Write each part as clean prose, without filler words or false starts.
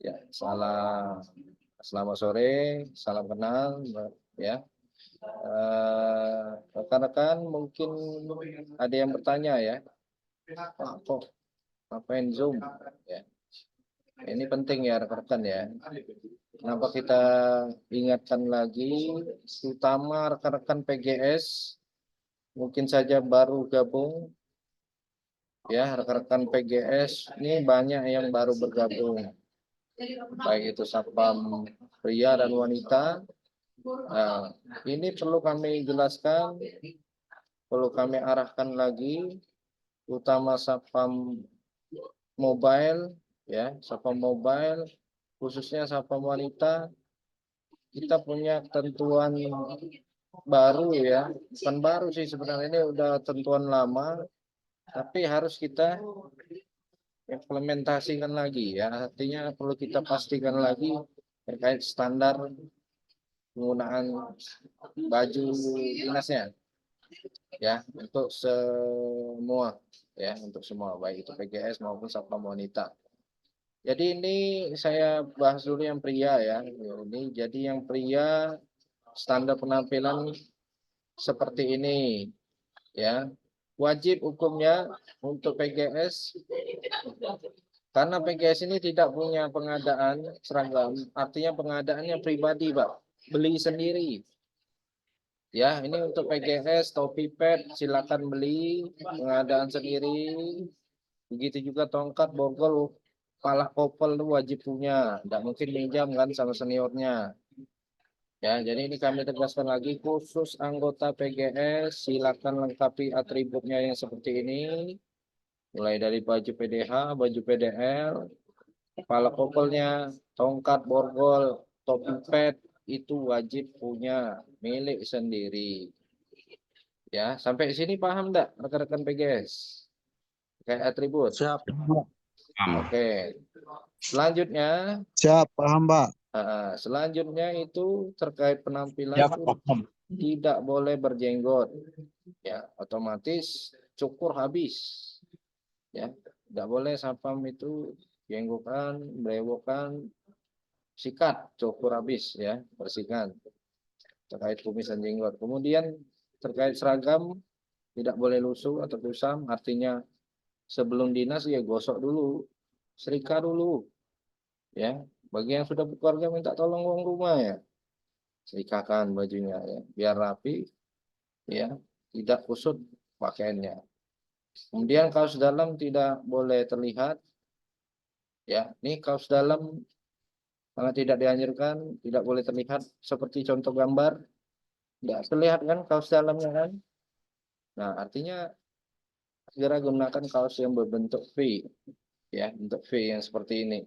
Ya, selamat sore, salam kenal, ya. Rekan-rekan mungkin ada yang bertanya ya, Pak, kok ngapain Zoom? Ya, ini penting ya rekan-rekan ya. Kenapa kita ingatkan lagi, terutama rekan-rekan PGS, mungkin saja baru gabung, ya rekan-rekan PGS ini banyak yang baru bergabung, baik itu satpam pria dan wanita. Nah, ini perlu kami jelaskan, perlu kami arahkan lagi, utama satpam mobile, ya, satpam mobile, khususnya satpam wanita. Kita punya ketentuan baru ya, bukan baru sih sebenarnya, ini udah tentuan lama, tapi harus kita implementasikan lagi ya. Artinya perlu kita pastikan lagi terkait standar penggunaan baju dinasnya. Ya, untuk semua, ya, untuk semua, baik itu PGS maupun satpam wanita. Jadi ini saya bahas dulu yang pria ya. Ini jadi yang pria standar penampilan seperti ini, ya. Wajib hukumnya untuk PGS, karena PGS ini tidak punya pengadaan seragam, artinya pengadaannya pribadi, Pak, beli sendiri. Ya, ini untuk PGS, topi pet, silakan beli, pengadaan sendiri. Begitu juga tongkat, borgol, pala kopel itu wajib punya. Tidak mungkin minjam kan sama seniornya. Ya, jadi ini kami tegaskan lagi, khusus anggota PGS, silakan lengkapi atributnya yang seperti ini. Mulai dari baju PDH, baju PDL, kepala kopelnya, tongkat, borgol, topi pet, itu wajib punya milik sendiri. Ya, sampai sini paham enggak rekan-rekan PGS? Kayak atribut. Siap. Oke. Selanjutnya, Siap, paham, Pak. selanjutnya itu terkait penampilan Ya, itu paham. tidak boleh berjenggot. Ya, otomatis cukur habis. Ya, tidak boleh satpam itu jenggokan, brewokan, sikat, cukur habis ya, bersihkan. Terkait kumis dan jenggot. Kemudian terkait seragam tidak boleh lusuh atau kusam, artinya sebelum dinas ya gosok dulu, setrika dulu, ya. Bagi yang sudah berkeluarga minta tolong uang rumah ya, setrikakan bajunya ya, biar rapi, ya, tidak kusut pakaiannya. Kemudian kaos dalam tidak boleh terlihat, ya. Ini kaos dalam sangat tidak dianjurkan, tidak boleh terlihat seperti contoh gambar, tidak terlihat kan kaos dalamnya kan. Nah, artinya segera gunakan kaos yang berbentuk V, ya, bentuk V yang seperti ini.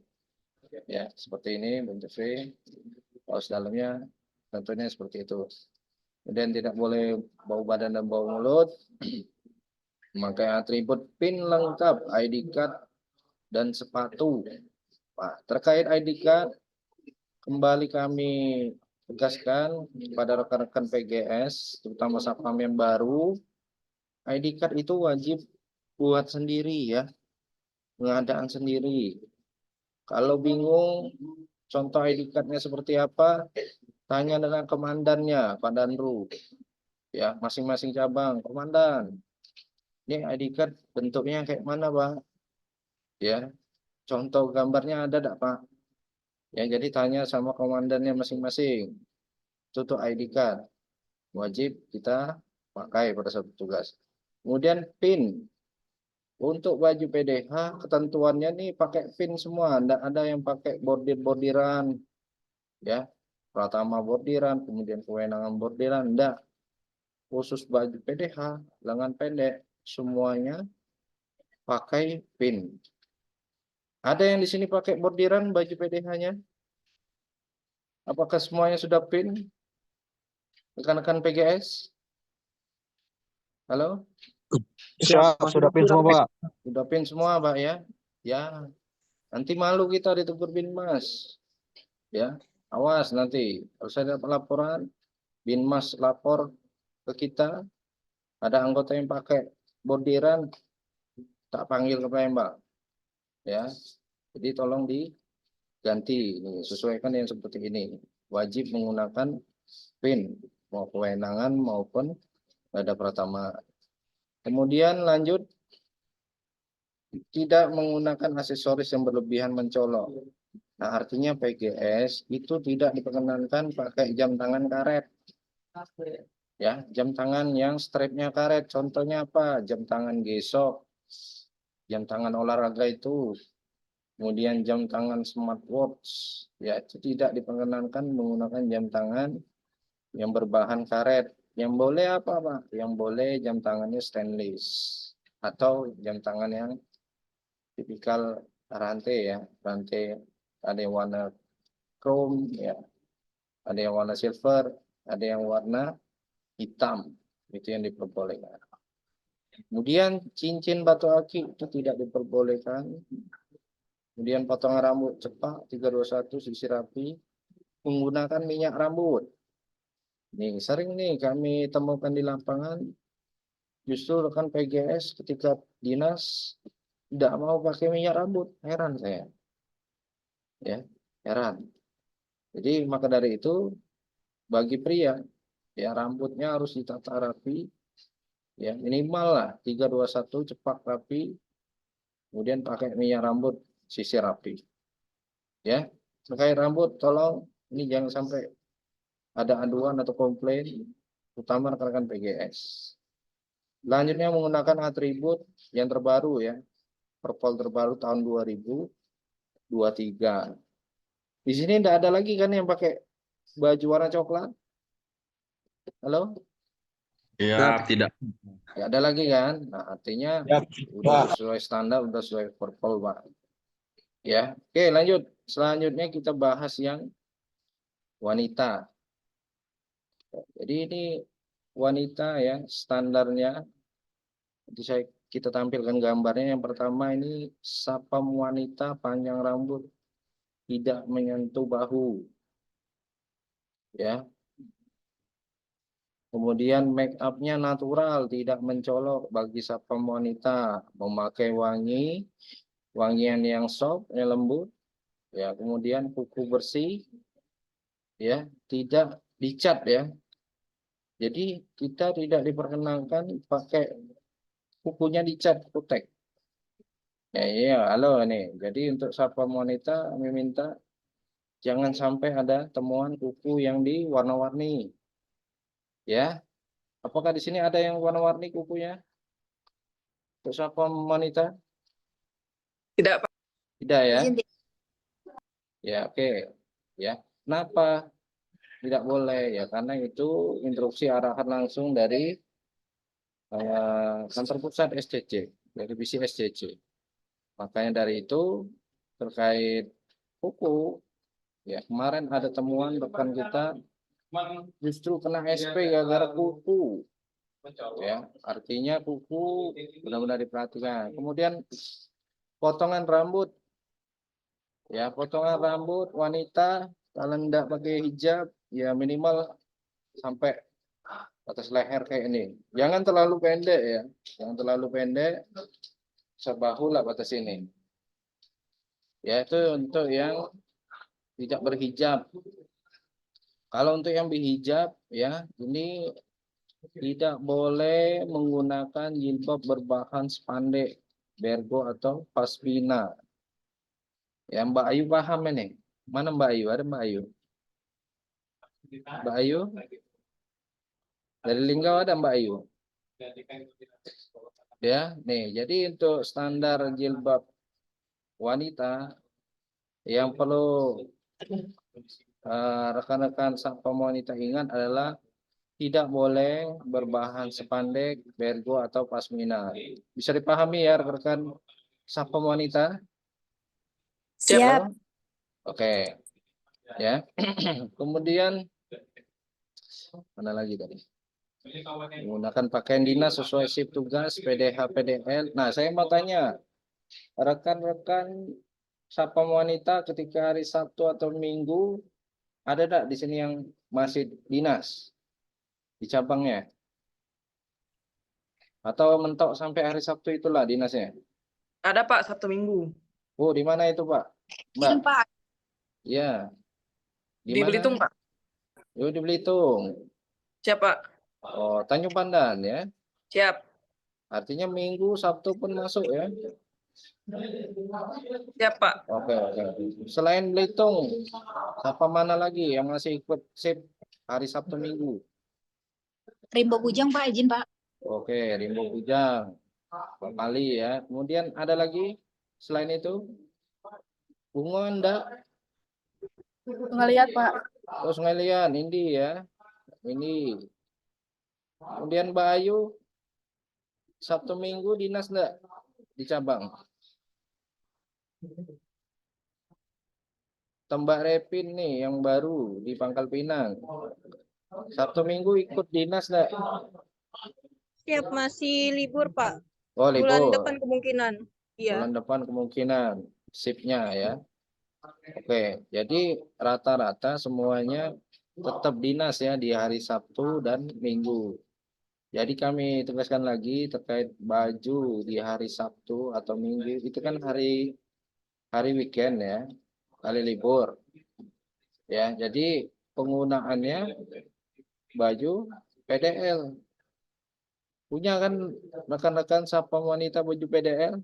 Ya, seperti ini bentuk V, kaos dalamnya tentunya seperti itu. Kemudian tidak boleh bau badan dan bau mulut, memakai atribut PIN lengkap, ID card dan sepatu. Nah, terkait ID card, kembali kami tegaskan kepada rekan-rekan PGS, terutama satpam yang baru, ID card itu wajib buat sendiri ya, pengadaan sendiri. Kalau bingung, contoh ID card-nya seperti apa, tanya dengan komandannya, Pak Danru. Ya, masing-masing cabang, komandan. Ini ID card bentuknya kayak mana, Pak? Ya, contoh gambarnya ada enggak, Pak? Ya, jadi tanya sama komandannya masing-masing. Itu tuh ID card. Wajib kita pakai pada saat tugas. Kemudian PIN. Untuk baju PDH, ketentuannya nih pakai PIN semua. Enggak ada yang pakai bordir-bordiran. Ya, Pratama bordiran, kemudian kewenangan bordiran, enggak. Khusus baju PDH, lengan pendek, semuanya pakai PIN. Ada yang di sini pakai bordiran baju PDH-nya? Apakah semuanya sudah PIN? Rekan-rekan PGS? Halo? Siap, sudah PIN semua, Pak. Sudah PIN semua, Pak ya? Ya, nanti malu kita ditegur Binmas. Ya, awas nanti. Kalau saya dapat laporan, Binmas lapor ke kita, ada anggota yang pakai bordiran, tak panggil ke Palembang. Ya, Jadi tolong diganti, nih, sesuaikan yang seperti ini. Wajib menggunakan PIN, mau kewenangan maupun ada pratama. Kemudian lanjut, tidak menggunakan aksesoris yang berlebihan mencolok. Nah, artinya PGS itu tidak diperkenankan pakai jam tangan karet. Ya, jam tangan yang strapnya karet. Contohnya apa? Jam tangan gesok, jam tangan olahraga itu, kemudian jam tangan smartwatch. Ya, itu tidak diperkenankan menggunakan jam tangan yang berbahan karet. Yang boleh apa, Pak? Yang boleh jam tangannya stainless atau jam tangan yang tipikal rantai ya, rantai ada yang warna chrome ya, ada yang warna silver, ada yang warna hitam, itu yang diperbolehkan. Kemudian cincin batu akik itu tidak diperbolehkan. Kemudian potongan rambut cepak 321 sisir rapi, menggunakan minyak rambut. Nih sering nih kami temukan di lapangan, justru rekan PGS ketika dinas tidak mau pakai minyak rambut, heran saya, ya heran. Jadi maka dari itu bagi pria ya rambutnya harus ditata rapi, ya minimal lah 321 cepak rapi, kemudian pakai minyak rambut sisir rapi. Ya terkait rambut tolong ini jangan sampai ada aduan atau komplain, utama rekan-rekan PGS. Selanjutnya menggunakan atribut yang terbaru ya, Perpol terbaru tahun 2023. Di sini tidak ada lagi kan yang pakai baju warna coklat. Halo? Siap, tidak. Nggak ada lagi kan? Nah, artinya udah sesuai standar, udah sesuai Perpol, Pak. Ya, oke lanjut. Selanjutnya kita bahas yang wanita. Jadi ini wanita ya, standarnya. Nanti kita tampilkan gambarnya. Yang pertama ini sapam wanita panjang rambut, tidak menyentuh bahu. Ya. Kemudian make up-nya natural, tidak mencolok bagi sapam wanita, memakai wangian yang soft, yang lembut, ya. Kemudian kuku bersih, ya, tidak dicat ya. Jadi kita tidak diperkenankan pakai kukunya dicat kutek. Ya, iya, halo nih. Jadi untuk sapam wanita kami minta jangan sampai ada temuan kuku yang diwarna-warni, ya. Apakah di sini ada yang warna-warni kukunya? Untuk sapam wanita? Tidak, Pak. Tidak ya? Izin Ya, oke. Ya. Kenapa tidak boleh? Ya, karena itu instruksi arahan langsung dari kantor pusat SCC, dari divisi SCC. Makanya dari itu terkait kuku, ya kemarin ada temuan rekan kita justru kena SP gara-gara kuku. Ya, artinya kuku benar-benar diperhatikan. Kemudian potongan rambut, ya potongan rambut wanita kalau tidak pakai hijab, ya minimal sampai batas leher kayak ini. Jangan terlalu pendek ya, jangan terlalu pendek, sebahu lah batas ini. Ya itu untuk yang tidak berhijab. Kalau untuk yang berhijab, ya ini tidak boleh menggunakan jilbab berbahan spandek, bergo atau pasmina. Ya Mbak Ayu paham ini? Mana Mbak Ayu? Ada Mbak Ayu? Mbak Ayu? Dari Linggau ada Mbak Ayu? Ya, nih. Jadi untuk standar jilbab wanita yang perlu rekan-rekan sapam wanita ingat adalah tidak boleh berbahan spandek, bergo atau pasmina. Bisa dipahami ya rekan-rekan sapam wanita? siap. Oke. Ya. Kemudian mana lagi tadi? Menggunakan pakaian dinas sesuai shift tugas PDH PDL. Nah, saya mau tanya, rekan-rekan sapam wanita ketika hari Sabtu atau Minggu ada enggak di sini yang masih dinas di cabangnya? Atau mentok sampai hari Sabtu itulah dinasnya? Ada, Pak, Sabtu Minggu. Oh, di mana itu, Pak? Mbak? Izin Pak. Ya, di Di mana? Belitung, Pak. Oh, di Belitung. Siap, Pak. Oh, Tanjung Pandan ya. Siap. Artinya Minggu, Sabtu pun masuk ya. Siap, Pak. Oke, oke. Selain Belitung, apa mana lagi yang masih ikut sip hari Sabtu Minggu? Rimbo Bujang Pak, izin Pak. Oke, Rimbo Bujang, Bali ya. Kemudian ada lagi selain itu? Bungo enggak? Nggak lihat Pak. Oh, Sungai Lian, ini ya. Ini. Kemudian Mbak Ayu, Sabtu Minggu dinas enggak? Di cabang. Tembak Repin nih yang baru di Pangkal Pinang. Sabtu Minggu ikut dinas enggak? Siap, masih libur, Pak. Oh, Bulan libur. depan kemungkinan. Iya. Bulan depan kemungkinan shiftnya ya. Oke, jadi rata-rata semuanya tetap dinas ya di hari Sabtu dan Minggu. Jadi kami tegaskan lagi terkait baju di hari Sabtu atau Minggu itu kan hari weekend ya, hari libur. Ya, jadi penggunaannya baju PDL. Punya kan rekan-rekan Sapam wanita baju PDL?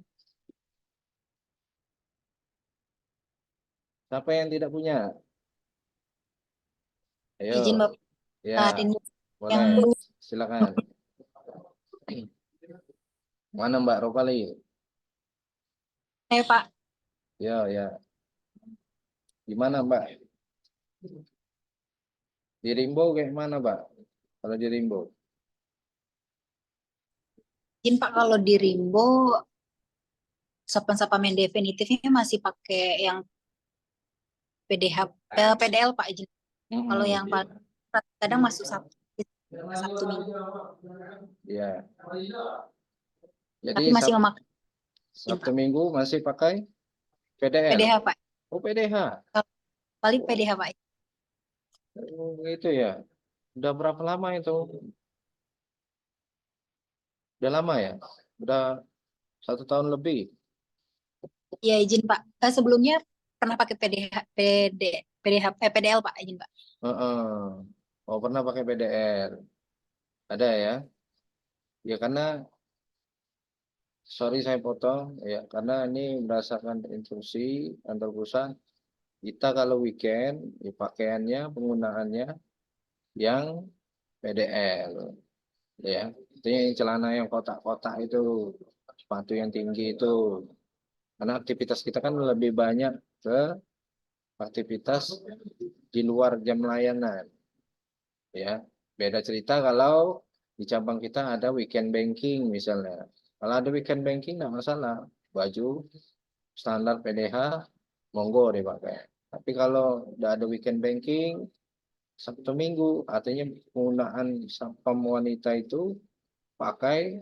Siapa yang tidak punya? Ayo. Izin Bapak. Ya, Ini yang boleh. Silakan. Mana Mbak Ropali? Pak. Ya, ya. Di mana Mbak? Di Rimbo kayak mana Mbak? Kalau di Rimbo? Izin Pak, kalau di Rimbo sapam-sapam yang definitifnya masih pakai yang PDH, PDL Pak, izin. Kalau yang paling kadang masuk Sabtu Minggu. Ya. Jadi Tapi masih memakai Sabtu Minggu masih pakai PDL. PDH Pak. Oh, PDH. Paling PDH Pak. Oh, itu ya. Udah berapa lama itu? Udah lama ya? Udah 1 tahun lebih. Iya izin Pak. Sebelumnya pernah pakai PDL Pak, izin Pak. Heeh. Oh, pernah pakai PDL. Ada ya? Ya karena sorry saya potong ya karena ini berdasarkan instruksi antar pusat kita kalau weekend ya, pakaiannya penggunaannya yang PDL ya itu yang celana yang kotak-kotak itu sepatu yang tinggi itu karena aktivitas kita kan lebih banyak ke aktivitas di luar jam layanan ya beda cerita kalau di cabang kita ada weekend banking misalnya kalau ada weekend banking nggak masalah baju standar PDH monggo dipakai tapi kalau udah ada weekend banking Sabtu Minggu artinya penggunaan sapam wanita itu pakai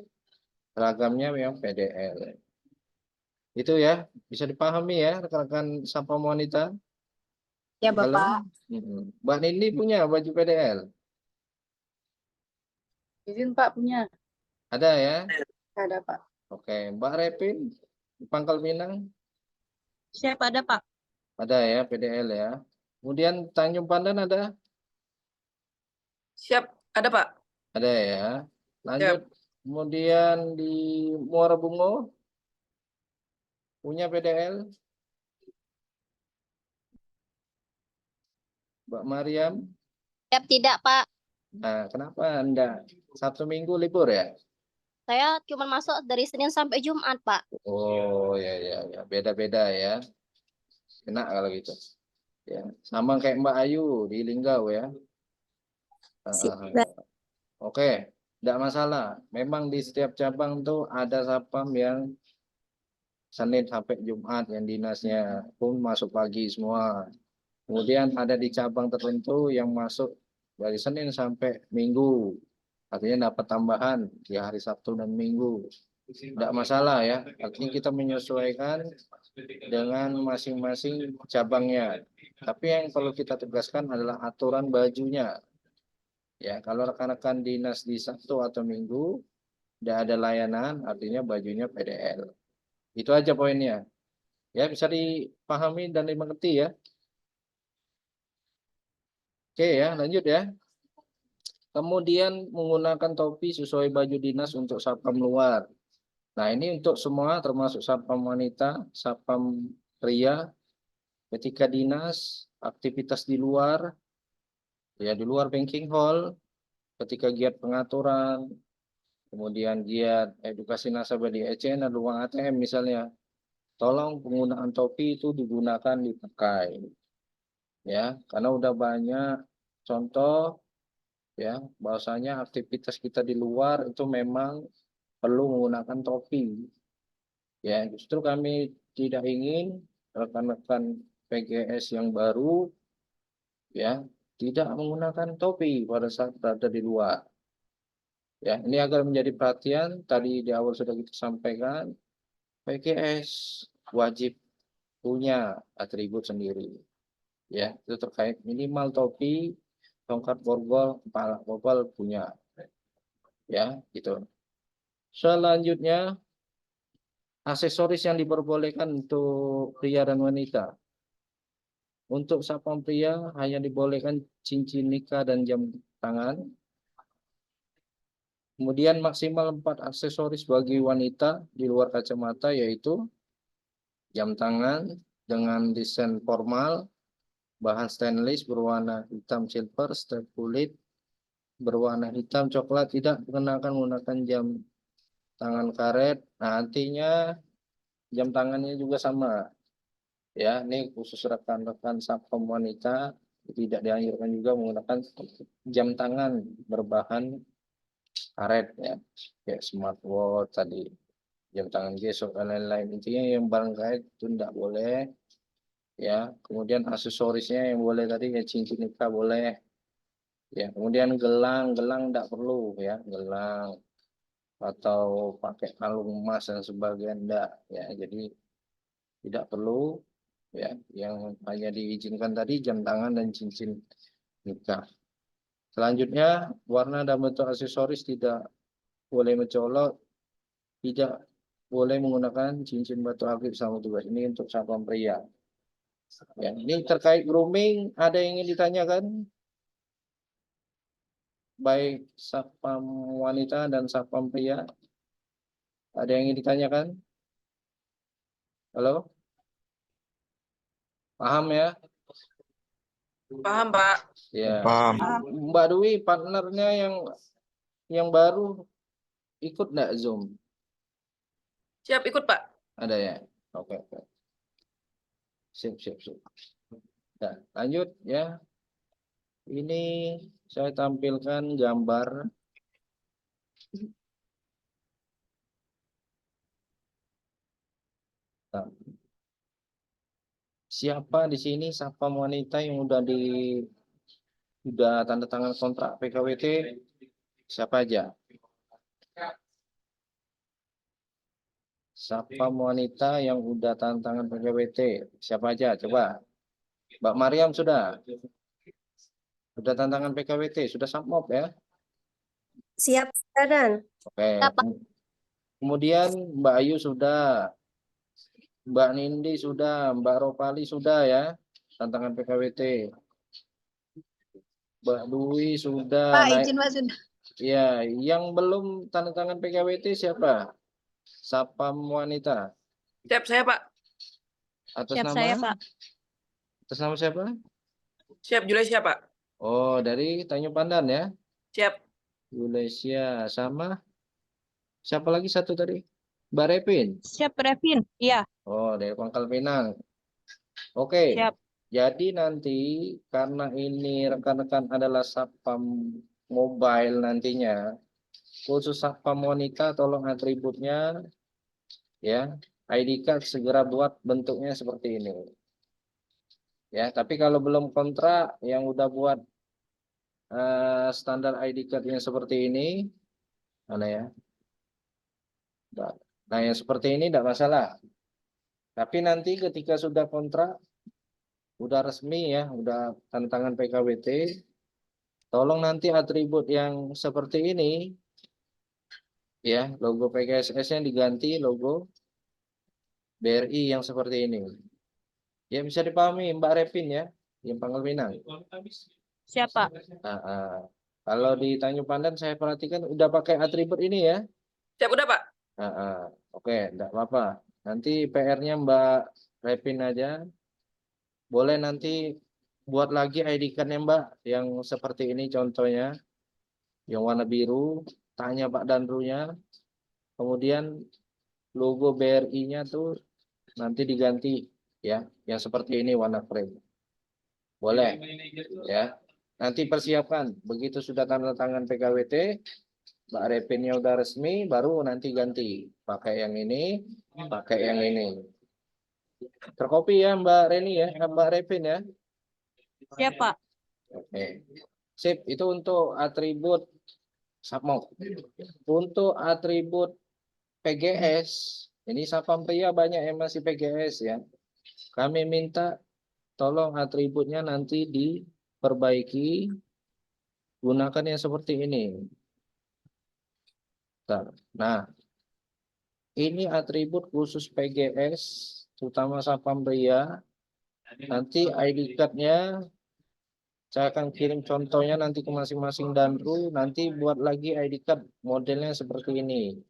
seragamnya yang PDL itu ya bisa dipahami ya rekan-rekan sapam wanita. Ya Halo. Bapak. Mbak Nindi punya baju PDL Izin, Pak, punya. ada ya. Ada, Pak. Oke, Mbak Repin di Pangkal Pinang Siap, ada, Pak. ada ya PDL ya. Kemudian Tanjung Pandan ada? Siap. Ada, Pak. Ada ya. Lanjut. Siap. Kemudian di Muara Bungo punya PDL? Mbak Mariam? Siap tidak, Pak. Nah, kenapa Anda Sabtu Minggu libur ya? Saya cuma masuk dari Senin sampai Jumat, Pak. Oh ya ya ya beda-beda ya. Enak kalau gitu. Ya, sama kayak Mbak Ayu di Linggau ya. Oke, tidak masalah. Memang di setiap cabang tuh ada sapam yang Senin sampai Jumat yang dinasnya pun masuk pagi semua. Kemudian ada di cabang tertentu yang masuk dari Senin sampai Minggu. Artinya dapat tambahan di hari Sabtu dan Minggu. Tidak masalah ya. Artinya kita menyesuaikan dengan masing-masing cabangnya. Tapi yang perlu kita tegaskan adalah aturan bajunya. Ya, kalau rekan-rekan dinas di Sabtu atau Minggu tidak ada layanan, artinya bajunya PDL. Itu aja poinnya. Ya, bisa dipahami dan dimengerti ya. Oke ya, lanjut ya. Kemudian menggunakan topi sesuai baju dinas untuk satpam luar. Nah, ini untuk semua termasuk satpam wanita, satpam pria, ketika dinas, aktivitas di luar, ya di luar banking hall, ketika giat pengaturan, kemudian giat edukasi nasabah di ECN dan ruang ATM misalnya, tolong penggunaan topi itu digunakan dipakai, ya, karena udah banyak contoh, ya, bahwasanya aktivitas kita di luar itu memang perlu menggunakan topi, ya, justru kami tidak ingin rekan-rekan PGS yang baru, ya, tidak menggunakan topi pada saat berada di luar. Ya, ini agar menjadi perhatian, tadi di awal sudah kita sampaikan, PGS wajib punya atribut sendiri. Ya, itu terkait minimal topi, tongkat borgol, kepala borgol punya. Ya, gitu. Selanjutnya, aksesoris yang diperbolehkan untuk pria dan wanita. Untuk satpam pria hanya dibolehkan cincin nikah dan jam tangan. Kemudian maksimal 4 aksesoris bagi wanita di luar kacamata, yaitu jam tangan dengan desain formal, bahan stainless berwarna hitam silver, strap kulit berwarna hitam coklat, tidak dikenakan menggunakan jam tangan karet. Nah, artinya jam tangannya juga sama. Ya, ini khusus rekan-rekan satpam wanita, tidak dianjurkan juga menggunakan jam tangan berbahan karet ya, kayak smartwatch tadi, jam tangan gesok dan lain-lain. Intinya yang barang karet itu tidak boleh. Ya, kemudian aksesorisnya yang boleh tadi ya cincin nikah boleh. Ya, kemudian gelang tidak perlu ya, gelang atau pakai kalung emas dan sebagainya enggak ya. Jadi tidak perlu ya, yang hanya diizinkan tadi jam tangan dan cincin nikah. Selanjutnya, warna dan bentuk aksesoris tidak boleh mencolok, tidak boleh menggunakan cincin batu akik sama tugas. Ini untuk satpam pria. Ya, ini terkait grooming, ada yang ingin ditanyakan? Baik satpam wanita dan satpam pria. Ada yang ingin ditanyakan? Halo? Paham ya? Paham, Pak. Ya. Paham. Mbak Dwi, partnernya yang baru ikut enggak Zoom? Siap ikut, Pak. Ada ya? Oke, oke. Sip, sip, sip. Nah, lanjut ya. Ini saya tampilkan gambar. Nah, siapa di sini satpam wanita yang udah tanda tangan kontrak PKWT? Siapa aja? Satpam wanita yang udah tanda tangan PKWT, siapa aja? Coba. Mbak Mariam sudah? Sudah tanda tangan PKWT, sudah submop ya? Siap, Dan. Oke. Kemudian Mbak Ayu sudah, Mbak Nindi sudah, Mbak Ropali sudah ya, tantangan PKWT. Mbak Dwi sudah Pak, naik. izin Pak sudah. Ya, yang belum tanda tangan PKWT siapa? Satpam wanita. Siap saya, Pak. Atas Siap nama? saya, Pak. Atas nama siapa? Siap Julesia, Pak. Oh, dari Tanjung Pandan ya. Siap. Julesia sama siapa lagi satu tadi? Mbak Repin. Siap, Revin. Iya, Oh, dari Pangkal Pinang. Oke. siap. Jadi nanti karena ini rekan-rekan adalah satpam mobile nantinya, khusus satpam wanita tolong atributnya ya, ID card segera buat bentuknya seperti ini. Ya, tapi kalau belum kontrak yang udah buat standar ID card yang seperti ini, mana ya? Nah, yang seperti ini tidak masalah. Tapi nanti ketika sudah kontrak, udah resmi ya, udah tanda tangan PKWT, tolong nanti atribut yang seperti ini, ya, logo PKSS-nya diganti logo BRI yang seperti ini. Ya bisa dipahami Mbak Repin ya, yang Pangkal Pinang. Siapa? Kalau di Tanjung Pandan saya perhatikan udah pakai atribut ini ya. Siap, udah, Pak. Oke, enggak apa-apa. Nanti PR-nya Mbak Repin aja. Boleh nanti buat lagi ID card-nya Mbak yang seperti ini contohnya. Yang warna biru, tanya Pak Danrunya. Kemudian logo BRI-nya tuh nanti diganti ya, yang seperti ini warna krem. Boleh ya. Nanti persiapkan begitu sudah tanda tangan PKWT, Mbak Repinnya udah resmi, baru nanti ganti pakai yang ini, pakai yang ini. Terkopi ya Mbak Reni ya, Mbak Repin ya. Siapa? Oke. Sip, itu untuk atribut Sapmok. Untuk atribut PGS, ini Sapam Pria banyak yang masih PGS ya. Kami minta tolong atributnya nanti diperbaiki, gunakan yang seperti ini. Nah, ini atribut khusus PGS, terutama Sapam Pria. Nanti ID card-nya saya akan kirim contohnya nanti ke masing-masing danru, nanti buat lagi ID card modelnya seperti ini.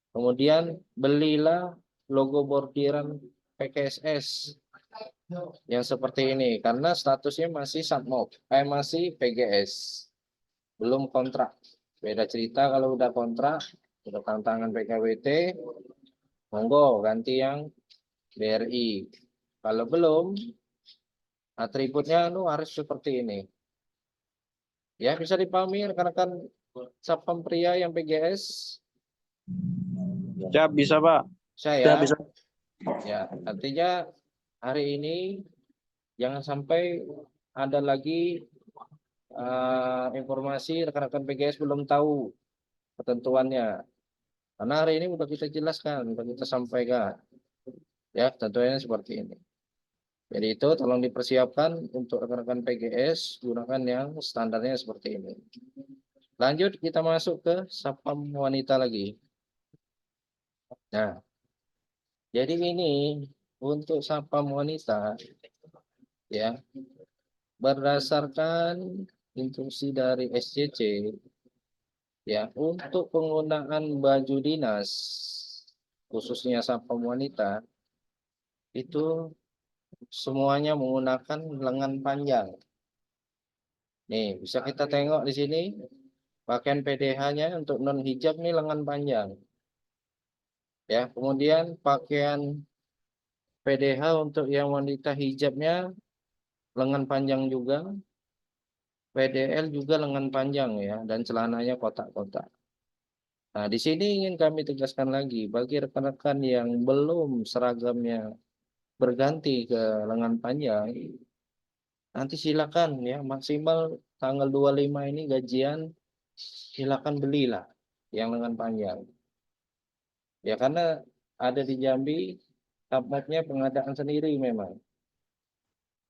Kemudian belilah logo bordiran PKSS yang seperti ini karena statusnya masih Satmok, masih PGS, belum kontrak. Beda cerita kalau udah kontrak, udah tantangan PKWT, monggo ganti yang BRI. Kalau belum, atributnya harus seperti ini. Ya bisa dipahami rekan-rekan Sapam Pria yang PGS. Siap, bisa Pak. Saya Bisa. ya artinya hari ini jangan sampai ada lagi informasi rekan-rekan PGS belum tahu ketentuannya. Karena hari ini sudah kita jelaskan, sudah kita sampaikan. Ya, tentunya seperti ini. Jadi itu tolong dipersiapkan untuk rekan-rekan PGS, gunakan yang standarnya seperti ini. Lanjut kita masuk ke Sapam wanita lagi. Nah, jadi ini untuk Sapam wanita ya berdasarkan instruksi dari SCC ya untuk penggunaan baju dinas khususnya Sapam wanita itu semuanya menggunakan lengan panjang. Nih, bisa kita tengok di sini pakaian PDH-nya untuk non hijab nih lengan panjang. Ya, kemudian pakaian PDH untuk yang wanita hijabnya lengan panjang juga. PDL juga lengan panjang ya dan celananya kotak-kotak. Nah, di sini ingin kami tegaskan lagi bagi rekan-rekan yang belum seragamnya berganti ke lengan panjang, nanti silakan ya maksimal tanggal 25 ini gajian silakan belilah yang lengan panjang. Ya karena ada di Jambi Sapmoknya pengadaan sendiri memang.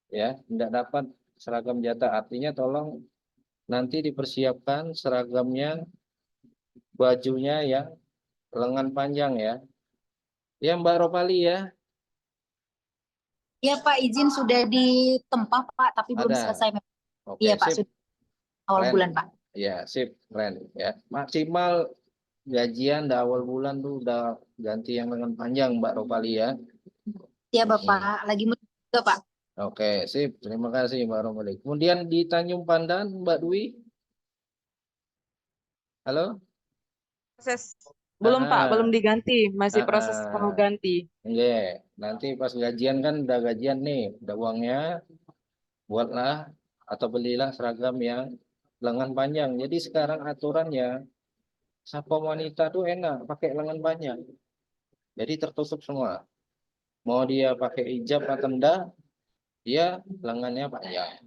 Ya, tidak dapat seragam jatah. Artinya tolong nanti dipersiapkan seragamnya bajunya yang lengan panjang ya. Ya Mbak Ropali ya. Iya Pak, izin sudah ditempa Pak, tapi belum Ada. selesai. Oke, Iya Pak, sip. sudah awal Keren. bulan Pak. Ya, sip, keren ya. Maksimal gajian awal bulan tuh udah ganti yang lengan panjang Mbak Ropali ya. Iya Bapak, lagi juga Pak. Oke, sip. Terima kasih Mbak Ropali. Kemudian di Tanjung Pandan Mbak Dwi. Halo? Proses. Belum Pak, Ah, belum diganti. Masih proses mau ganti. Iya, nanti pas gajian kan udah gajian nih, udah uangnya, buatlah atau belilah seragam yang lengan panjang. Jadi sekarang aturannya Sapam wanita tuh enak pakai lengan panjang. Jadi tertutup semua. Mau dia pakai hijab atau enggak, dia lengannya panjang.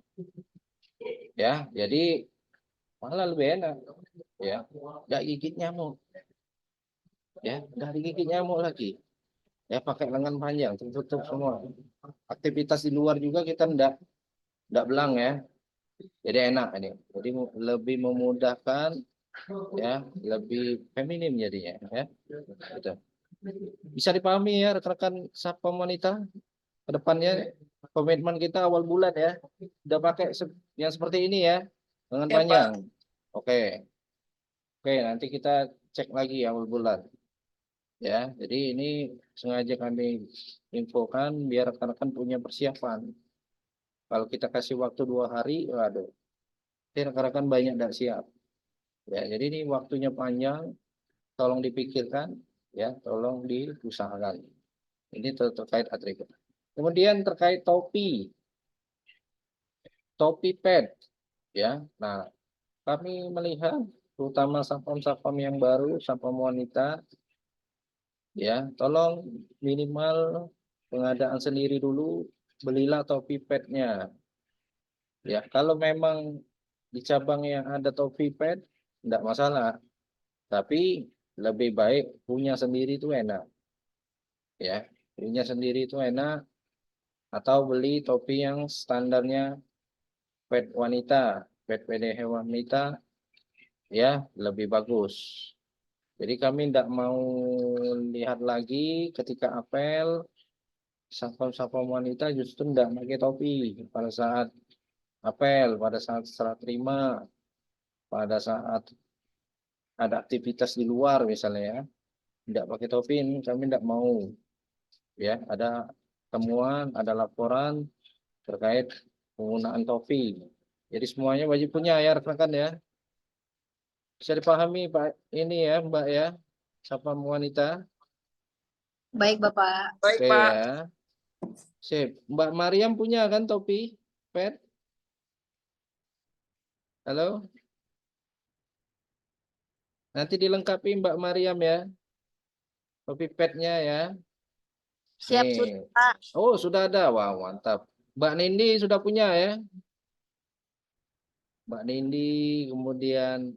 Ya, jadi malah lebih enak. Ya, nggak gigit nyamuk. Ya, nggak digigit nyamuk lagi. Ya, pakai lengan panjang, tertutup semua. Aktivitas di luar juga kita enggak belang ya. Jadi enak ini. Jadi lebih memudahkan ya, lebih feminim jadinya ya. Gitu. Bisa dipahami ya rekan-rekan Satpam wanita? Ke depannya komitmen kita awal bulan ya. Udah pakai yang seperti ini ya. Lengan Ya, Pak. panjang. Oke. Oke, nanti kita cek lagi awal bulan. Ya, jadi ini sengaja kami infokan biar rekan-rekan punya persiapan. Kalau kita kasih waktu 2 hari, waduh, nanti rekan-rekan banyak tidak siap. Ya, jadi ini waktunya panjang, tolong dipikirkan, ya, tolong diusahakan. Ini terkait atribut. Kemudian terkait topi pad, ya. Nah, kami melihat terutama satpam-satpam yang baru, satpam wanita, ya, tolong minimal pengadaan sendiri dulu, belilah topi padnya. Ya, kalau memang di cabang yang ada topi pad, tidak masalah. Tapi lebih baik punya sendiri itu enak. Ya, punya sendiri itu enak. Atau beli topi yang standarnya pad wanita, pad PDH wanita, ya lebih bagus. Jadi kami tidak mau lihat lagi ketika apel satpam-satpam wanita justru tidak pakai topi pada saat apel, pada saat serah terima, pada saat ada aktivitas di luar misalnya ya, tidak pakai topi ini kami tidak mau. Ya, ada temuan, ada laporan terkait penggunaan topi. Jadi semuanya wajib punya ya rekan-rekan ya. Bisa dipahami Pak ini ya Mbak ya, satpam wanita. Baik, Bapak. Baik, Oke Pak. ya. Sip. Mbak Mariam punya kan topi pad? Halo? Nanti dilengkapi Mbak Mariam ya. Topi padnya ya. Siap, Nih. sudah, Pak. Oh, sudah ada. Wah, mantap. Mbak Nindi sudah punya ya. Mbak Nindi, kemudian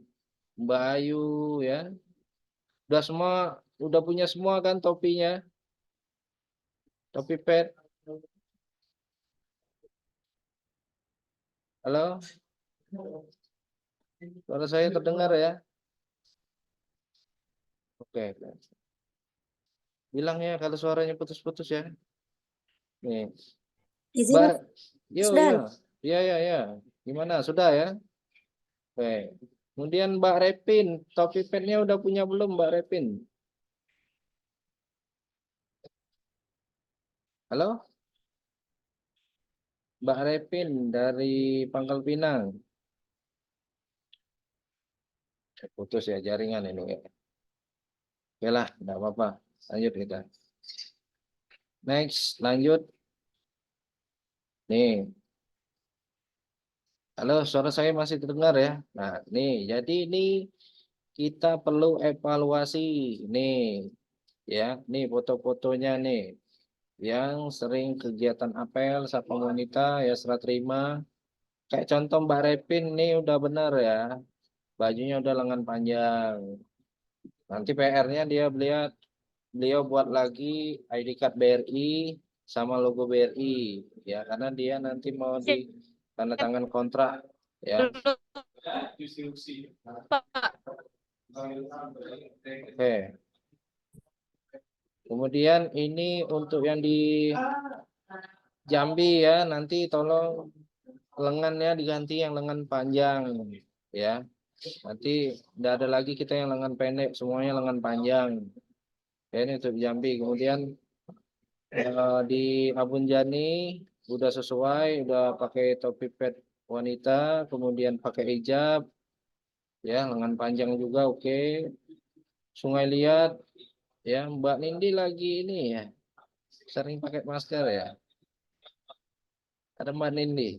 Mbak Ayu ya. Udah punya semua kan topinya? Topi pad. Halo? Suara saya terdengar ya? Oke. Bilang ya kalau suaranya putus-putus ya. Nih. Izin, Mbak, yo, sudah. yo. Ya, ya, ya. Gimana? Sudah ya? Oke. Kemudian Mbak Repin, topi padnya udah punya belum Mbak Repin? Halo? Mbak Repin dari Pangkal Pinang. Putus ya jaringan ini. Oke lah, enggak apa-apa. Lanjut kita. Next, lanjut. Nih. Halo, suara saya masih terdengar ya? Nah, nih, jadi ini kita perlu evaluasi. Nih, ya, nih foto-fotonya nih. Yang sering kegiatan apel, satpam wanita, ya serah terima. Kayak contoh Mbak Repin nih udah benar ya. Bajunya udah lengan panjang. Nanti PR-nya beliau buat lagi ID card BRI sama logo BRI ya karena dia nanti mau di tanda tangan kontrak ya. Oke. Kemudian ini untuk yang di Jambi ya nanti tolong lengannya diganti yang lengan panjang ya. Nanti tidak ada lagi kita yang lengan pendek, semuanya lengan panjang. Ya, ini untuk Jambi. Kemudian di Abun Jani udah sesuai, udah pakai topi pad wanita, kemudian pakai hijab, ya lengan panjang juga oke. Sungai Liat, ya Mbak Nindi lagi ini ya, sering pakai masker ya. Ada Mbak Nindi.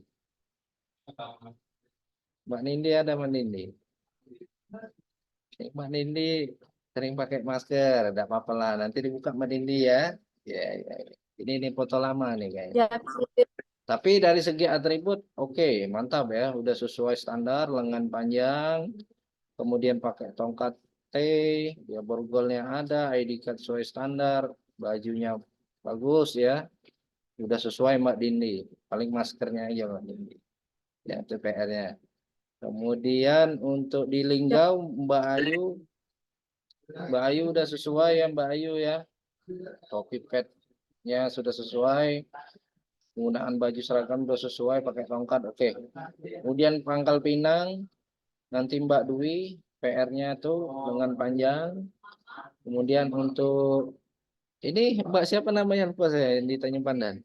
Mbak Nindi ada Mbak Nindi. Mbak Nindi sering pakai masker, tidak apa-apa lah. Nanti dibuka Mbak Nindi ya. Ya, ya. Ini foto lama nih kayaknya. Tapi dari segi atribut, oke, mantap ya. Udah sesuai standar, lengan panjang, kemudian pakai tongkat T, ya borgolnya ada, ID card sesuai standar, bajunya bagus ya. Udah sesuai Mbak Dindi. Paling maskernya aja Mbak Dindi. Ya, itu PR-nya. Kemudian untuk di Linggau Mbak Ayu udah sesuai ya Mbak Ayu ya. topi petnya sudah sesuai, penggunaan baju seragam sudah sesuai, pakai tongkat, oke. Kemudian pangkal pinang, nanti Mbak Dwi, PR-nya tuh lengan panjang. Kemudian untuk ini Mbak siapa namanya lupa saya di Tanjung Pandan,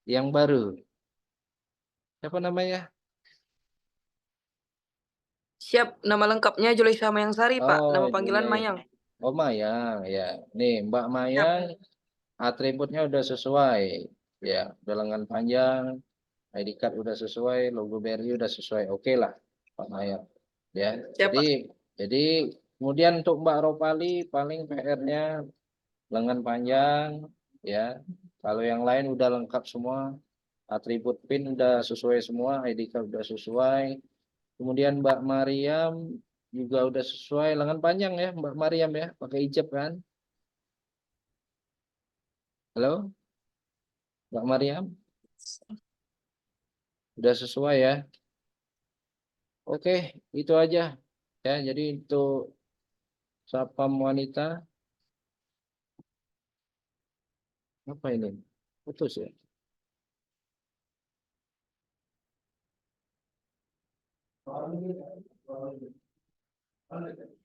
yang baru, siapa namanya? Siap, nama lengkapnya Julaiha Mayangsari, Pak. Nama Oh, panggilan Julai. Mayang. Oh, Mayang, ya. Nih, Mbak Mayang, atributnya udah sesuai. Ya, udah lengan panjang, ID card udah sesuai, logo BRI udah sesuai. Oke lah, Pak Mayang. Ya, Siap, Pak. jadi kemudian untuk Mbak Ropali paling PR-nya lengan panjang, ya. Kalau yang lain udah lengkap semua, atribut PIN udah sesuai semua, ID card udah sesuai. Kemudian Mbak Mariam juga udah sesuai lengan panjang ya Mbak Mariam ya, pakai hijab kan? Halo, Mbak Mariam, udah sesuai ya? Oke, itu aja ya. Jadi untuk Sapam wanita apa ini? Putus ya?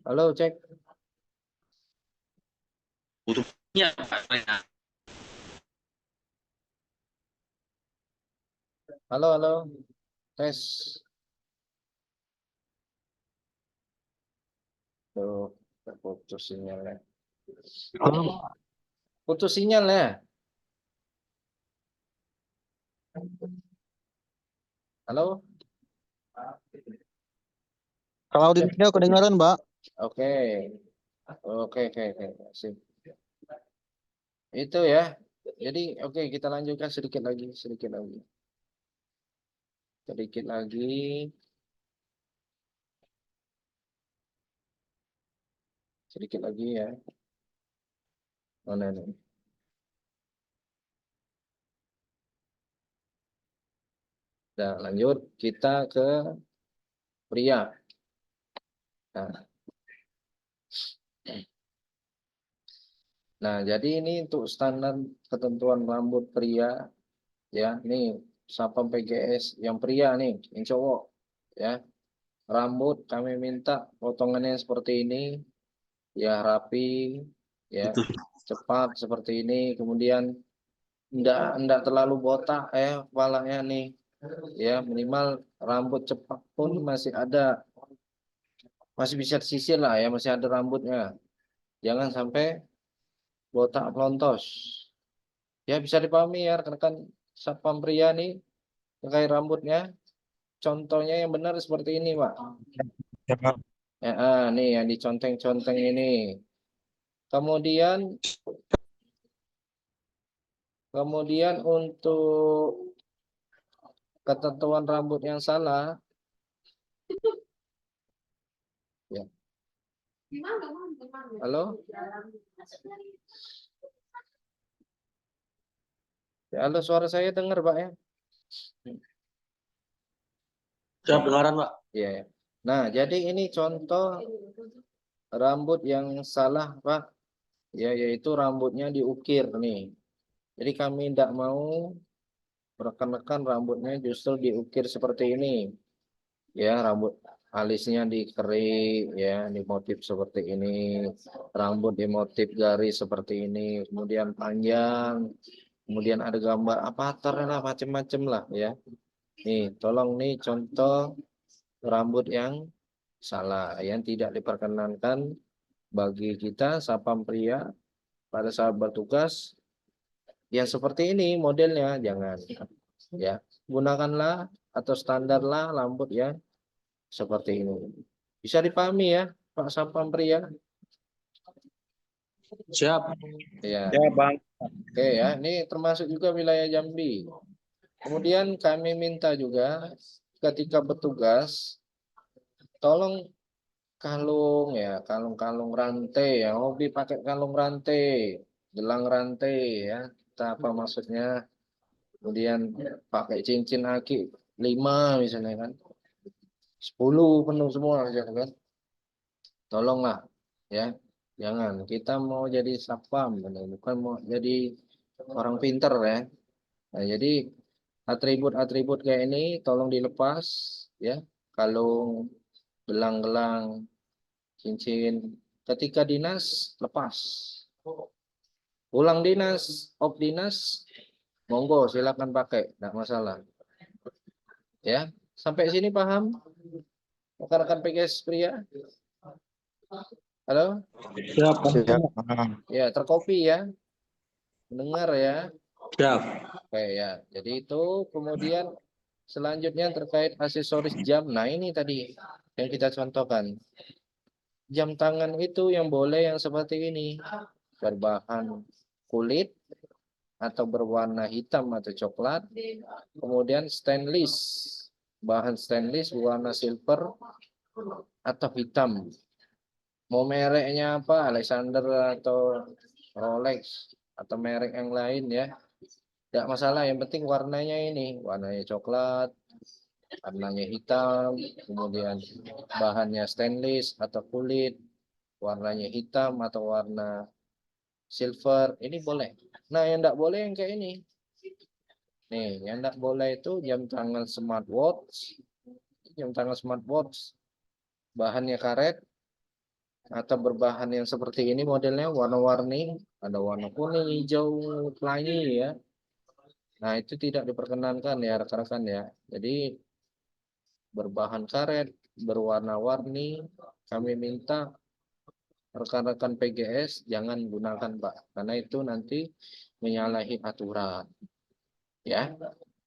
Halo, cek. Butuhnya Pak. Halo, halo. Tes. Tuh, putus sinyalnya. Putus sinyal ya? Halo? Kalau auditnya kedengaran, Mbak. Oke. Oke. Sip. Itu ya. Jadi oke, kita lanjutkan sedikit lagi. Sedikit lagi ya. Mana nih? Nah, lanjut kita ke pria. Nah, jadi ini untuk standar ketentuan rambut pria ya. Nih Sapam PGS yang pria nih, yang cowok ya. Rambut kami minta potongannya seperti ini ya, rapi ya, Betul. cepat seperti ini. Kemudian enggak terlalu botak kepalanya nih. Ya, minimal rambut cepat pun masih bisa disisir lah ya, masih ada rambutnya. Jangan sampai botak pelontos. Ya bisa dipahami ya rekan-rekan Satpam pria nih terkait rambutnya. Contohnya yang benar seperti ini, Pak. Ya, nih yang diconteng-conteng ini. Kemudian untuk ketentuan rambut yang salah, ya. Halo? Ya, halo, suara saya dengar, Pak ya? Siap dengaran, Pak. Iya, ya. Nah, jadi ini contoh rambut yang salah, Pak. Ya, yaitu rambutnya diukir nih. Jadi kami tidak mau rekan-rekan rambutnya justru diukir seperti ini. Ya, rambut alisnya dikerik ya, dimotif seperti ini. Rambut dimotif garis seperti ini, kemudian panjang. Kemudian ada gambar avatar lah, macam-macam lah ya. Nih, tolong nih contoh rambut yang salah, yang tidak diperkenankan bagi kita sapam pria pada saat bertugas. Yang seperti ini modelnya jangan ya. Gunakanlah atau standarlah rambut yang seperti ini. Bisa dipahami ya, Pak sapam pria? Siap. Ya. Ya, Bang. Oke ya, ini termasuk juga wilayah Jambi. Kemudian kami minta juga ketika bertugas, tolong kalung ya, kalung-kalung rantai ya, hobi pakai kalung rantai, gelang rantai ya, kita apa maksudnya. Kemudian pakai cincin aki 5 misalnya kan, 10 penuh semua kan. Tolonglah ya. Jangan, kita mau jadi satpam, bukan mau jadi orang pinter ya. Nah, jadi atribut-atribut kayak ini tolong dilepas ya. Kalung, gelang-gelang, cincin. Ketika dinas, lepas. Pulang dinas, off dinas, monggo silakan pakai, enggak masalah. Ya, sampai sini paham? Rekan-rekan PGS pria? Halo? Siap. Siap. Ya, terkopi ya. Mendengar ya. Siap. Oke ya. Jadi itu kemudian selanjutnya terkait aksesoris jam. Nah, ini tadi yang kita contohkan. Jam tangan itu yang boleh yang seperti ini. Berbahan kulit atau berwarna hitam atau coklat. Kemudian stainless. Bahan stainless warna silver atau hitam. Mau mereknya apa? Alexander atau Rolex atau merek yang lain ya. Tidak masalah, yang penting warnanya ini. Warnanya coklat, warnanya hitam, kemudian bahannya stainless atau kulit, warnanya hitam atau warna silver, ini boleh. Nah, yang tidak boleh yang kayak ini. Nih, yang tidak boleh itu jam tangan smartwatch. Jam tangan smartwatch bahannya karet atau berbahan yang seperti ini modelnya warna-warni, ada warna kuning, hijau, pelangi ya. Nah, itu tidak diperkenankan ya rekan-rekan ya. Jadi berbahan karet, berwarna-warni, kami minta rekan-rekan PGS jangan gunakan, Pak. Karena itu nanti menyalahi aturan. Ya.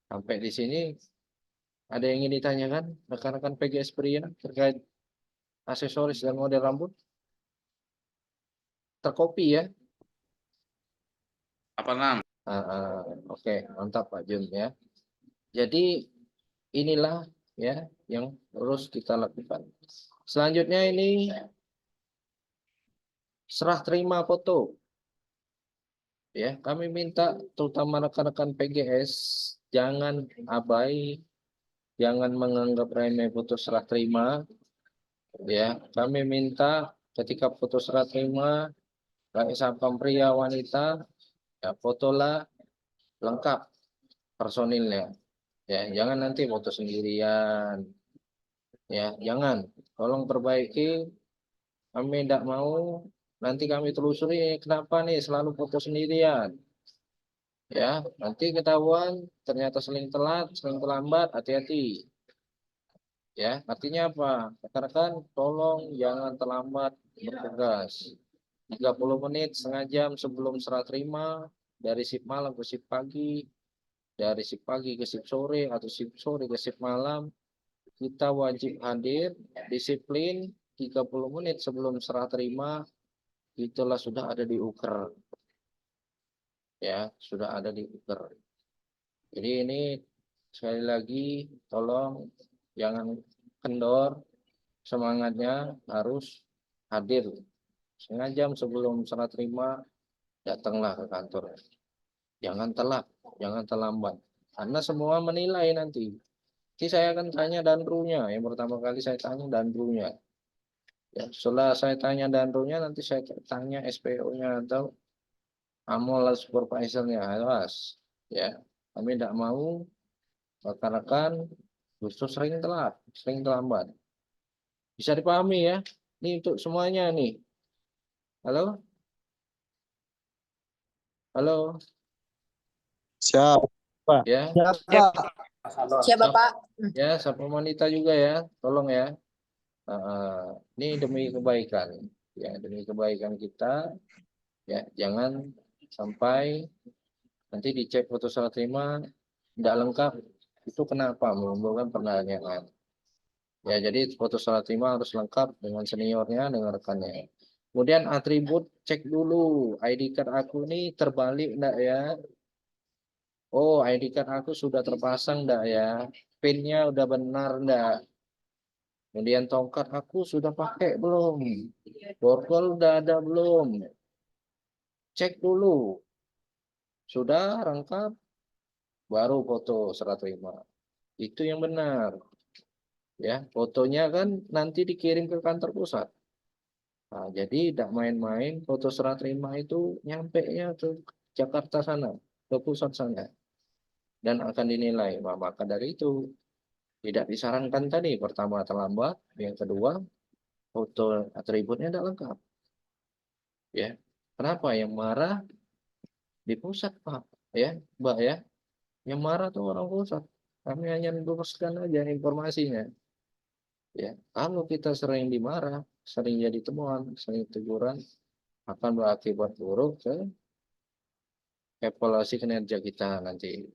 Sampai di sini ada yang ingin ditanyakan rekan-rekan PGS pria terkait aksesoris dan model rambut? Terkopi ya? Apa nam? Oke, mantap Pak Jun ya. Jadi inilah ya yang harus kita lakukan. Selanjutnya ini serah terima foto. Ya, kami minta terutama rekan-rekan PGS jangan abai, jangan menganggap remeh foto serah terima. Ya, kami minta ketika foto serah terima baik satpam pria wanita, ya fotolah lengkap personilnya. Ya, jangan nanti foto sendirian. Ya, jangan. Tolong perbaiki. Kami tidak mau nanti kami telusuri kenapa nih selalu foto sendirian. Ya, nanti ketahuan ternyata seling telat, seling terlambat, hati-hati. Ya, artinya apa? Rekan-rekan, tolong jangan terlambat bertugas. 30 menit, setengah jam sebelum serah terima, dari shift malam ke shift pagi, dari shift pagi ke shift sore, atau shift sore ke shift malam, kita wajib hadir, disiplin, 30 menit sebelum serah terima, itulah sudah ada di uker. Ya, sudah ada di uker. Jadi ini sekali lagi tolong jangan kendor, semangatnya harus hadir. Setengah jam sebelum serah terima datanglah ke kantor. Jangan telat, jangan terlambat. Karena semua menilai nanti. Nanti saya akan tanya danrunya. Yang pertama kali saya tanya danrunya. Ya, setelah saya tanya danrunya nanti saya tanya SPO-nya atau amol supervisornya. Awas. Ya, kami tidak mau rekan-rekan justru sering telat, sering terlambat. Bisa dipahami ya? Ini untuk semuanya nih. Halo? Halo? Siap, Pak. Ya, Siap, Pak. Siap Bapak. ya, sama wanita juga ya. Tolong ya. Ini demi kebaikan. Ya, demi kebaikan kita. Ya, jangan sampai nanti dicek foto serah terima tidak lengkap. Itu kenapa? Menimbulkan pertanyaan. Ya, jadi foto serah terima harus lengkap dengan seniornya, dengan rekannya. Kemudian atribut cek dulu ID card aku ini terbalik enggak ya? Oh, ID card aku sudah terpasang enggak ya? PIN-nya udah benar enggak? Kemudian tongkat aku sudah pakai belum? Borgol udah ada belum? Cek dulu. Sudah lengkap, baru foto serah terima. Itu yang benar. Ya, fotonya kan nanti dikirim ke kantor pusat. Nah, jadi tidak main-main, foto serah terima itu nyampe-nya ke Jakarta sana, ke pusat sana, dan akan dinilai. Nah, maka dari itu tidak disarankan tadi, pertama terlambat, yang kedua foto atributnya tidak lengkap. Ya, kenapa yang marah di pusat Pak? Ya, Mbak ya, yang marah tuh orang pusat. Kami hanya luruskan aja informasinya. Ya, kalau kita sering dimarah, sering jadi temuan, sering teguran, akan berakibat buruk ke evaluasi kinerja kita nanti.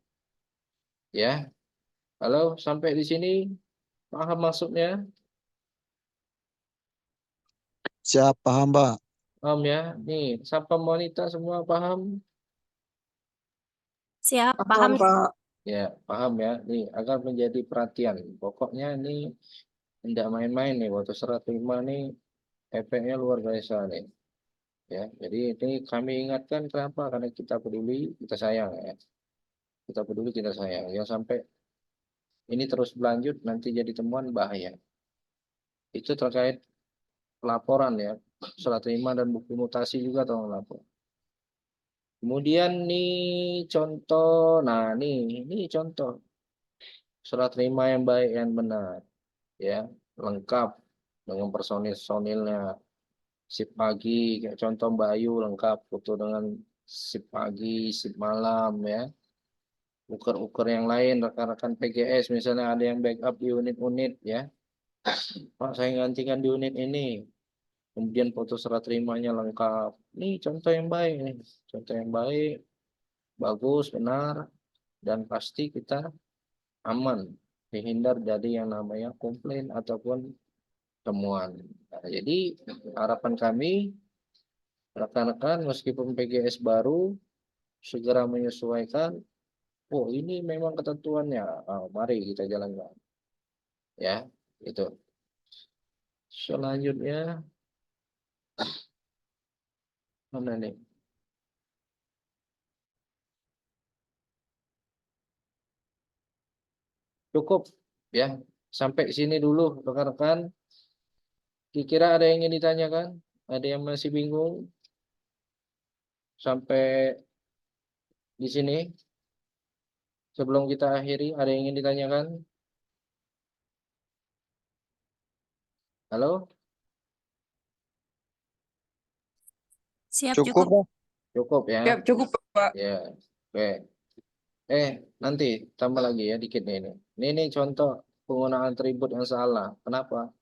Ya, halo, sampai di sini paham maksudnya? Siap, paham, Pak. Paham ya? Nih, siapa wanita semua paham? Siap, paham. Ya, paham ya. Nih, agar menjadi perhatian. Pokoknya ini tidak main-main nih. Waktu serah terima nih, efeknya luar biasa nih. Ya, jadi ini kami ingatkan kenapa? Karena kita peduli, kita sayang ya. Kita peduli, kita sayang. Yang sampai ini terus berlanjut, nanti jadi temuan bahaya. Itu terkait laporan ya. Serah terima dan bukti mutasi juga tolong lapor. Kemudian nih contoh, nah ini contoh serah terima yang baik yang benar, ya lengkap dengan personilnya, sip pagi, kayak contoh Mbak Ayu lengkap foto dengan sip pagi, sip malam ya, uker-uker yang lain rekan-rekan PGS misalnya ada yang backup di unit-unit ya, Pak saya gantikan di unit ini, kemudian foto serah terimanya lengkap, nih contoh yang baik nih, contoh yang baik, bagus, benar, dan pasti kita aman, dihindar dari yang namanya komplain ataupun temuan. Nah, jadi harapan kami rekan-rekan meskipun PGS baru segera menyesuaikan. Oh ini memang ketentuannya. Mari kita jalankan. Ya itu. Selanjutnya mana nih? Cukup ya. Sampai sini dulu rekan-rekan. Kira-kira ada yang ingin ditanyakan? Ada yang masih bingung? Sampai di sini. Sebelum kita akhiri, ada yang ingin ditanyakan? Halo? Siap, Cukup, cukup. Pak. Cukup ya? Siap, cukup, Pak. Ya. Oke. Nanti tambah lagi ya dikit nih ini. Ini contoh penggunaan atribut yang salah. Kenapa?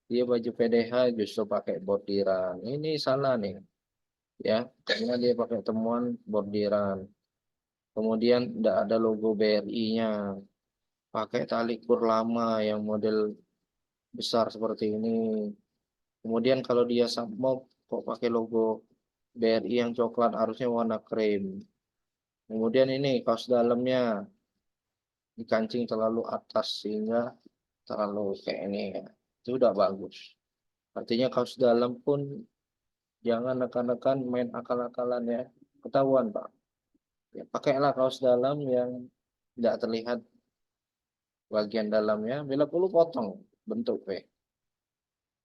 Dia baju PDH justru pakai bordiran. Ini salah nih. Ya, karena dia pakai temuan bordiran. Kemudian tidak ada logo BRI-nya. Pakai tali kur lama yang model besar seperti ini. Kemudian kalau dia submob kok pakai logo BRI yang coklat harusnya warna krem. Kemudian ini kaos dalamnya dikancing terlalu atas sehingga terlalu kayak ini ya. Itu udah bagus. Artinya kaos dalam pun jangan rekan-rekan main akal-akalan ya. Ketahuan Pak. Ya, pakailah kaos dalam yang tidak terlihat bagian dalamnya. Bila perlu potong bentuk P.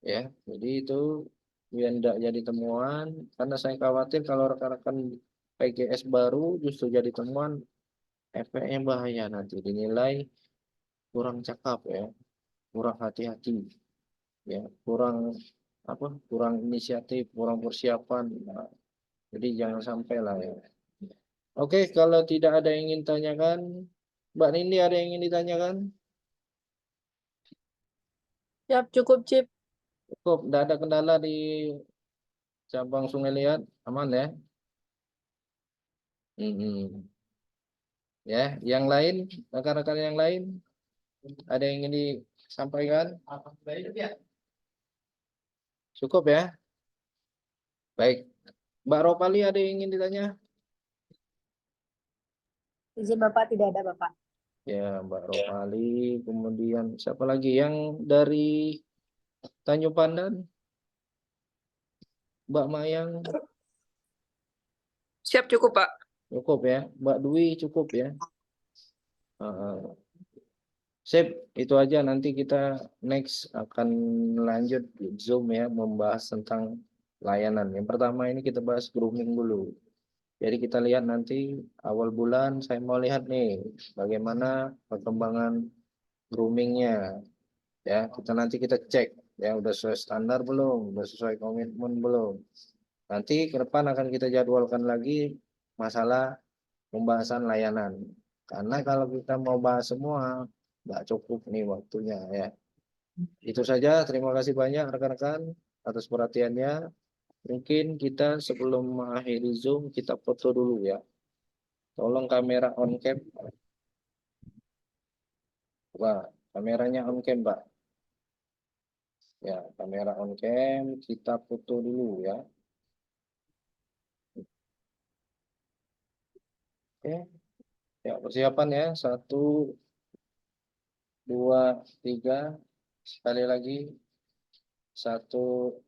Ya, jadi itu biar tidak jadi temuan. Karena saya khawatir kalau rekan-rekan PGS baru justru jadi temuan, efeknya bahaya nanti dinilai kurang cakap ya, kurang hati-hati, ya, kurang inisiatif, kurang persiapan. Nah, jadi jangan sampai lah ya. Oke, kalau tidak ada yang ingin tanyakan, Mbak Nindi ada yang ingin ditanyakan? Siap, cukup, Cip. Cukup, tidak ada kendala di cabang Sungai Liat, aman ya? Mhm. Ya, yang lain, rekan-rekan yang lain, ada yang ingin disampaikan? Cukup ya? Baik, Mbak Ropali ada yang ingin ditanya? Izin Bapak tidak ada Bapak. Ya, Mbak Ropali, kemudian siapa lagi yang dari Tanjung Pandan? Mbak Mayang, Siap, cukup, Pak. cukup ya. Mbak Dwi cukup ya. Sip, itu aja nanti kita next akan lanjut Zoom ya, membahas tentang layanan. Yang pertama ini kita bahas grooming dulu. Jadi kita lihat nanti awal bulan saya mau lihat nih bagaimana perkembangan groomingnya. Ya, kita cek ya udah sesuai standar belum, udah sesuai komitmen belum. Nanti ke depan akan kita jadwalkan lagi masalah pembahasan layanan. Karena kalau kita mau bahas semua nggak cukup nih waktunya ya. Itu saja, terima kasih banyak rekan-rekan atas perhatiannya. Mungkin kita sebelum mengakhiri Zoom, kita foto dulu ya. Tolong kamera on cam. Pak, kameranya on cam, Pak. Ya, kamera on cam, kita foto dulu ya. Oke, ya persiapan ya. 1, 2, 3. Sekali lagi. 1,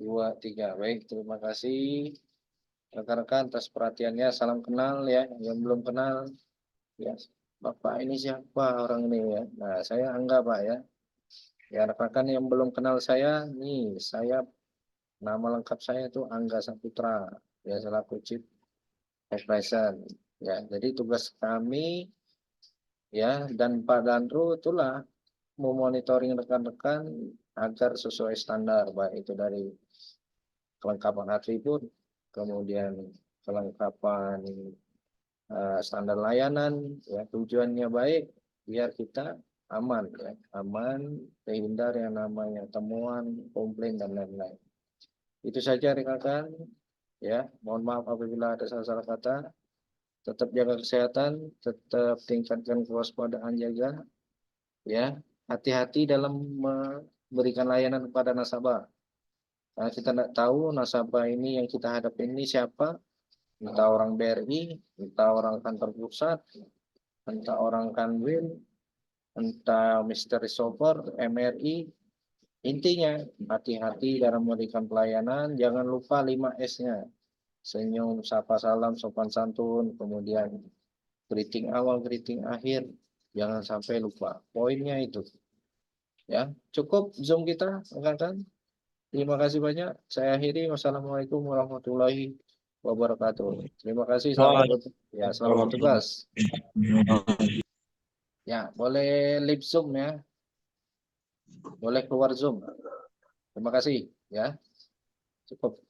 2, 3. Baik, terima kasih rekan-rekan atas perhatiannya. Salam kenal ya. Yang belum kenal, ya Bapak ini siapa orang ini ya. Nah, saya Angga Pak ya. Ya rekan-rekan yang belum kenal saya, nih saya nama lengkap saya itu Angga Saputra. Ya selaku Chief Operation. Ya, jadi tugas kami ya dan Pak Danru itulah memonitoring rekan-rekan agar sesuai standar, baik itu dari kelengkapan atribut, kemudian kelengkapan standar layanan, ya tujuannya baik biar kita aman, ya aman, terhindar yang namanya temuan, komplain dan lain-lain. Itu saja rekan-rekan, ya mohon maaf apabila ada salah-salah kata. Tetap jaga kesehatan, tetap tingkatkan kewaspadaan jaga, ya hati-hati dalam memberikan layanan kepada nasabah. Karena kita tidak tahu nasabah ini yang kita hadapi ini siapa, entah orang BRI, entah orang kantor pusat, entah orang Kanwil, entah mystery shopper, MRI. Intinya hati-hati dalam memberikan pelayanan, jangan lupa 5S-nya. Senyum, sapa, salam, sopan santun, kemudian greeting awal, greeting akhir, jangan sampai lupa. Poinnya itu. Ya, cukup Zoom kita, rekan-rekan. Terima kasih banyak. Saya akhiri. Wassalamualaikum warahmatullahi wabarakatuh. Terima kasih. Selamat bertugas. Ya, boleh leave Zoom ya. Boleh keluar Zoom. Terima kasih ya. Cukup.